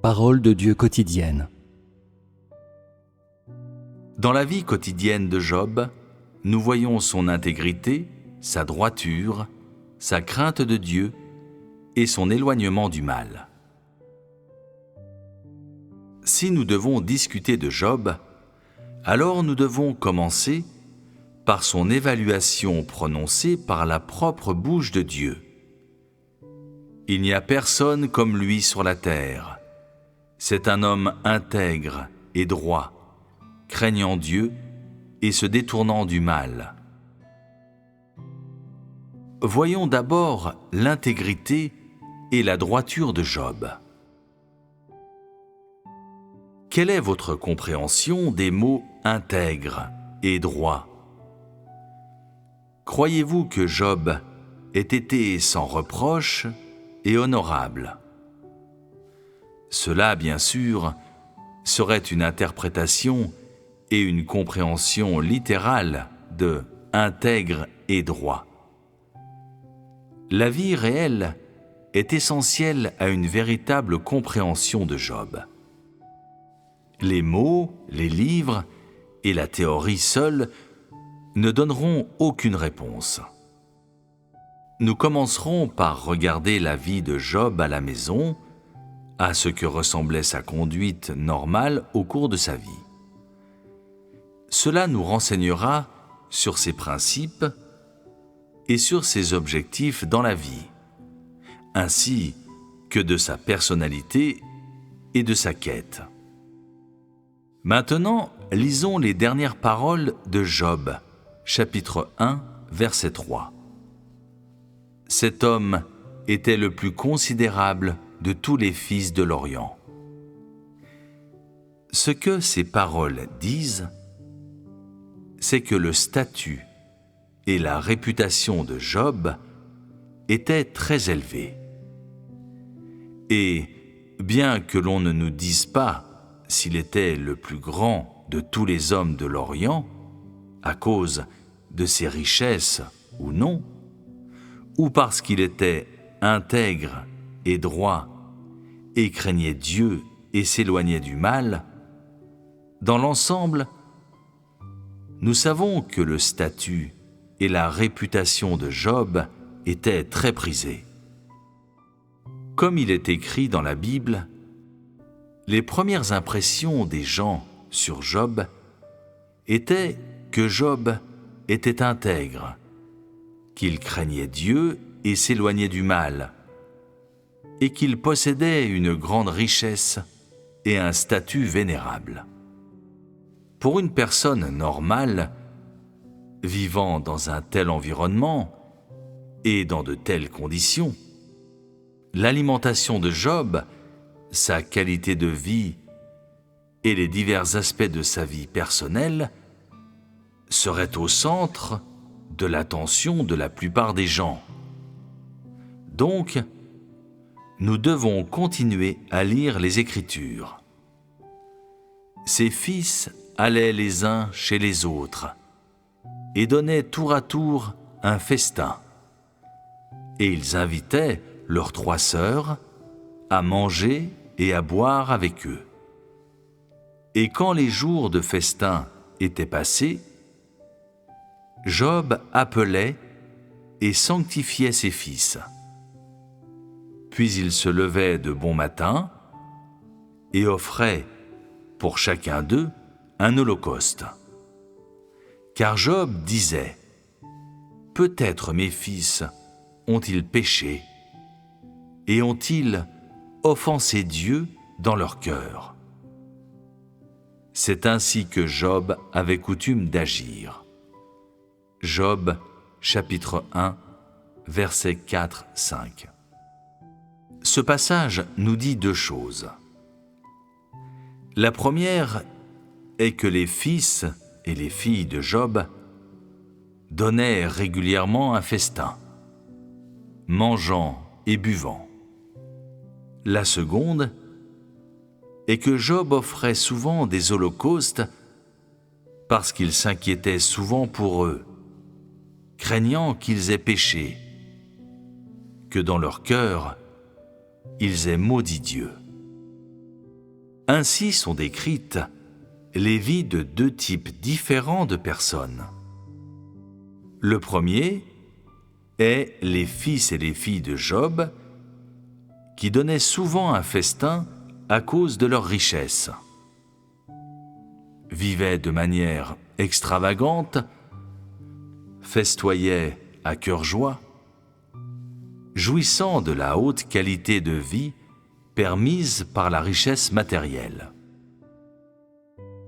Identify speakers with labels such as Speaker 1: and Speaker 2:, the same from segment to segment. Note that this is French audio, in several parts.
Speaker 1: Parole de Dieu quotidienne.
Speaker 2: Dans la vie quotidienne de Job, nous voyons son intégrité, sa droiture, sa crainte de Dieu et son éloignement du mal. Si nous devons discuter de Job, alors nous devons commencer par son évaluation prononcée par la propre bouche de Dieu. Il n'y a personne comme lui sur la terre. C'est un homme intègre et droit, craignant Dieu et se détournant du mal. Voyons d'abord l'intégrité et la droiture de Job. Quelle est votre compréhension des mots intègre et droit ? Croyez-vous que Job ait été sans reproche et honorable ? Cela, bien sûr, serait une interprétation et une compréhension littérale de intègre et droit. La vie réelle est essentielle à une véritable compréhension de Job. Les mots, les livres et la théorie seuls ne donneront aucune réponse. Nous commencerons par regarder la vie de Job à la maison, à ce que ressemblait sa conduite normale au cours de sa vie. Cela nous renseignera sur ses principes et sur ses objectifs dans la vie, ainsi que de sa personnalité et de sa quête. Maintenant, lisons les dernières paroles de Job, chapitre 1, verset 3. Cet homme était le plus considérable de tous les fils de l'Orient. Ce que ces paroles disent, c'est que le statut et la réputation de Job étaient très élevés. Et bien que l'on ne nous dise pas s'il était le plus grand de tous les hommes de l'Orient, à cause de ses richesses ou non, ou parce qu'il était intègre et droit et craignait Dieu et s'éloignait du mal, dans l'ensemble, nous savons que le statut et la réputation de Job étaient très prisés. Comme il est écrit dans la Bible, les premières impressions des gens sur Job étaient que Job était intègre, qu'il craignait Dieu et s'éloignait du mal, et qu'il possédait une grande richesse et un statut vénérable. Pour une personne normale, vivant dans un tel environnement et dans de telles conditions, l'alimentation de Job, sa qualité de vie et les divers aspects de sa vie personnelle seraient au centre de l'attention de la plupart des gens. Donc, nous devons continuer à lire les Écritures. Ses fils allaient les uns chez les autres et donnaient tour à tour un festin. Et ils invitaient leurs 3 sœurs à manger et à boire avec eux. Et quand les jours de festin étaient passés, Job appelait et sanctifiait ses fils. Puis il se levait de bon matin et offrait pour chacun d'eux un holocauste. Car Job disait : « Peut-être mes fils ont-ils péché et ont-ils offensé Dieu dans leur cœur ?» C'est ainsi que Job avait coutume d'agir. Job, chapitre 1, versets 4-5. Ce passage nous dit 2 choses. La première est que les fils et les filles de Job donnaient régulièrement un festin, mangeant et buvant. La seconde est que Job offrait souvent des holocaustes parce qu'il s'inquiétait souvent pour eux, craignant qu'ils aient péché, que dans leur cœur, ils aient maudit Dieu. Ainsi sont décrites les vies de deux types différents de personnes. Le premier est les fils et les filles de Job, qui donnaient souvent un festin à cause de leur richesse, vivaient de manière extravagante, festoyaient à cœur joie, jouissant de la haute qualité de vie permise par la richesse matérielle.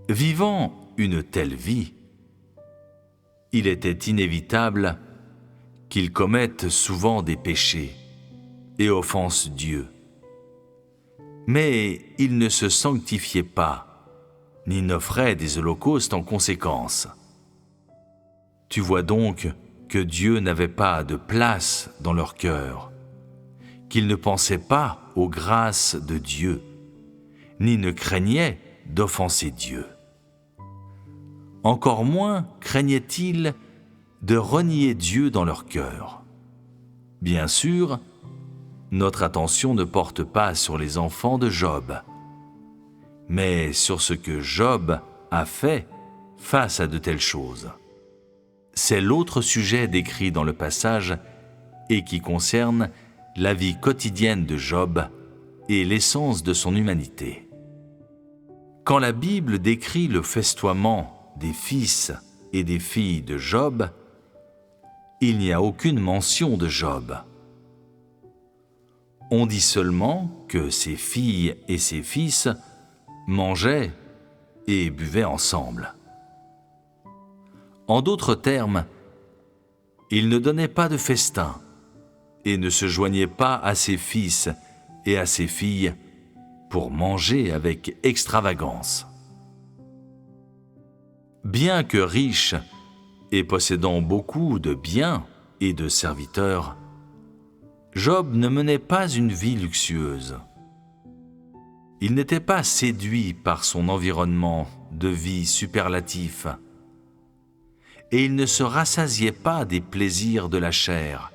Speaker 2: Vivant une telle vie, il était inévitable qu'ils commettent souvent des péchés et offensent Dieu. Mais ils ne se sanctifiaient pas, ni n'offraient des holocaustes en conséquence. Tu vois donc que Dieu n'avait pas de place dans leur cœur, qu'ils ne pensaient pas aux grâces de Dieu, ni ne craignaient d'offenser Dieu. Encore moins craignaient-ils de renier Dieu dans leur cœur. Bien sûr, notre attention ne porte pas sur les enfants de Job, mais sur ce que Job a fait face à de telles choses. C'est l'autre sujet décrit dans le passage et qui concerne la vie quotidienne de Job et l'essence de son humanité. Quand la Bible décrit le festoiement des fils et des filles de Job, il n'y a aucune mention de Job. On dit seulement que ses filles et ses fils mangeaient et buvaient ensemble. En d'autres termes, il ne donnait pas de festin et ne se joignait pas à ses fils et à ses filles pour manger avec extravagance. Bien que riche et possédant beaucoup de biens et de serviteurs, Job ne menait pas une vie luxueuse. Il n'était pas séduit par son environnement de vie superlatif, et il ne se rassasiait pas des plaisirs de la chair,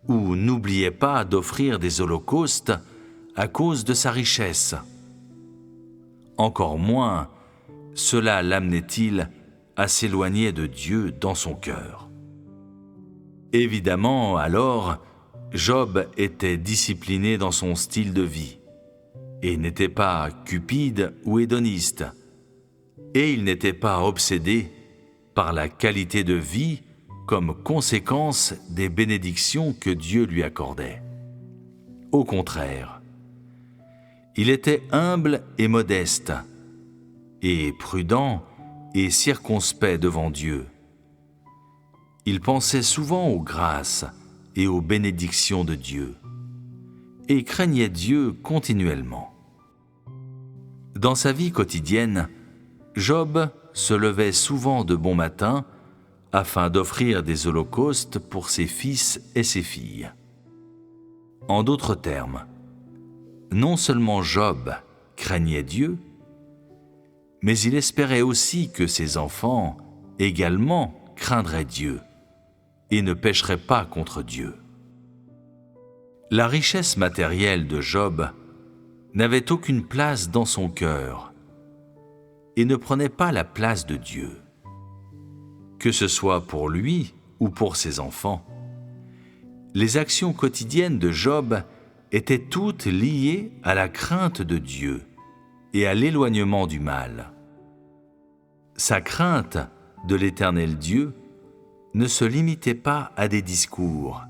Speaker 2: ou n'oubliait pas d'offrir des holocaustes à cause de sa richesse. Encore moins, cela l'amenait-il à s'éloigner de Dieu dans son cœur. Évidemment, alors, Job était discipliné dans son style de vie, et n'était pas cupide ou hédoniste, et il n'était pas obsédé par la qualité de vie comme conséquence des bénédictions que Dieu lui accordait. Au contraire, il était humble et modeste, et prudent et circonspect devant Dieu. Il pensait souvent aux grâces et aux bénédictions de Dieu, et craignait Dieu continuellement. Dans sa vie quotidienne, Job se levait souvent de bon matin afin d'offrir des holocaustes pour ses fils et ses filles. En d'autres termes, non seulement Job craignait Dieu, mais il espérait aussi que ses enfants également craindraient Dieu et ne pécheraient pas contre Dieu. La richesse matérielle de Job n'avait aucune place dans son cœur et ne prenait pas la place de Dieu. Que ce soit pour lui ou pour ses enfants, les actions quotidiennes de Job étaient toutes liées à la crainte de Dieu et à l'éloignement du mal. Sa crainte de l'Éternel Dieu ne se limitait pas à des discours,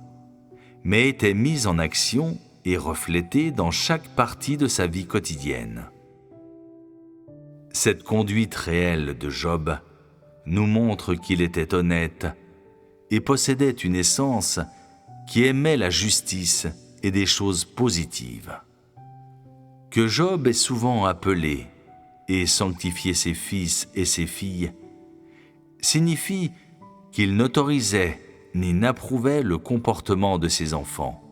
Speaker 2: mais était mise en action et reflétée dans chaque partie de sa vie quotidienne. Cette conduite réelle de Job nous montre qu'il était honnête et possédait une essence qui aimait la justice et des choses positives. Que Job ait souvent appelé et sanctifié ses fils et ses filles signifie qu'il n'autorisait ni n'approuvait le comportement de ses enfants.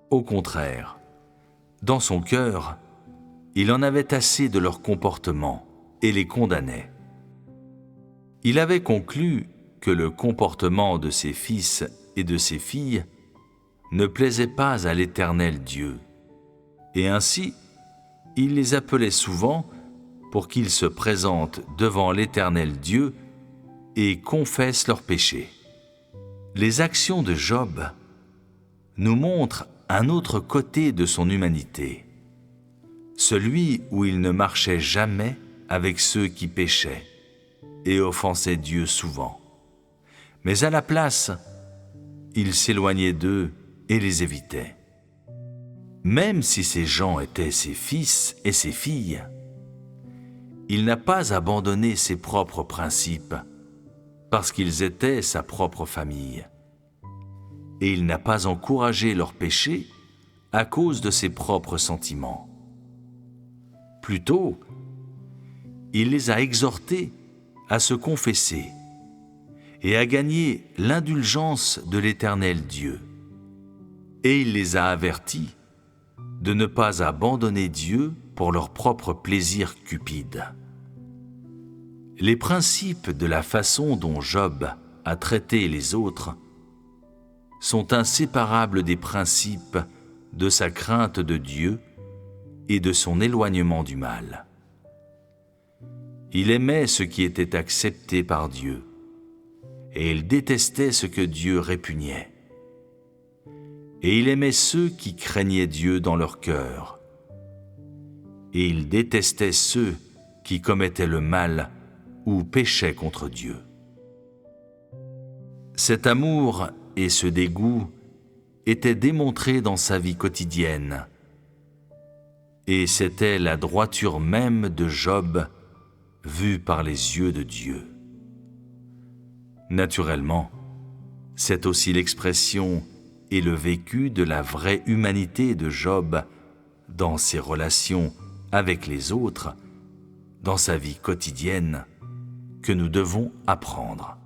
Speaker 2: Au contraire, dans son cœur, il en avait assez de leur comportement et les condamnait. Il avait conclu que le comportement de ses fils et de ses filles ne plaisait pas à l'Éternel Dieu, et ainsi il les appelait souvent pour qu'ils se présentent devant l'Éternel Dieu et confessent leurs péchés. Les actions de Job nous montrent un autre côté de son humanité, celui où il ne marchait jamais avec ceux qui péchaient et offensaient Dieu souvent. Mais à la place, il s'éloignait d'eux et les évitait. Même si ces gens étaient ses fils et ses filles, il n'a pas abandonné ses propres principes parce qu'ils étaient sa propre famille. Et il n'a pas encouragé leurs péchés à cause de ses propres sentiments. Plutôt, il les a exhortés à se confesser et à gagner l'indulgence de l'Éternel Dieu. Et il les a avertis de ne pas abandonner Dieu pour leur propre plaisir cupide. Les principes de la façon dont Job a traité les autres sont inséparables des principes de sa crainte de Dieu et de son éloignement du mal. Il aimait ce qui était accepté par Dieu, et il détestait ce que Dieu répugnait. Et il aimait ceux qui craignaient Dieu dans leur cœur, et il détestait ceux qui commettaient le mal ou péchaient contre Dieu. Cet amour et ce dégoût étaient démontrés dans sa vie quotidienne, et c'était la droiture même de Job vue par les yeux de Dieu. Naturellement, c'est aussi l'expression et le vécu de la vraie humanité de Job dans ses relations avec les autres, dans sa vie quotidienne, que nous devons apprendre.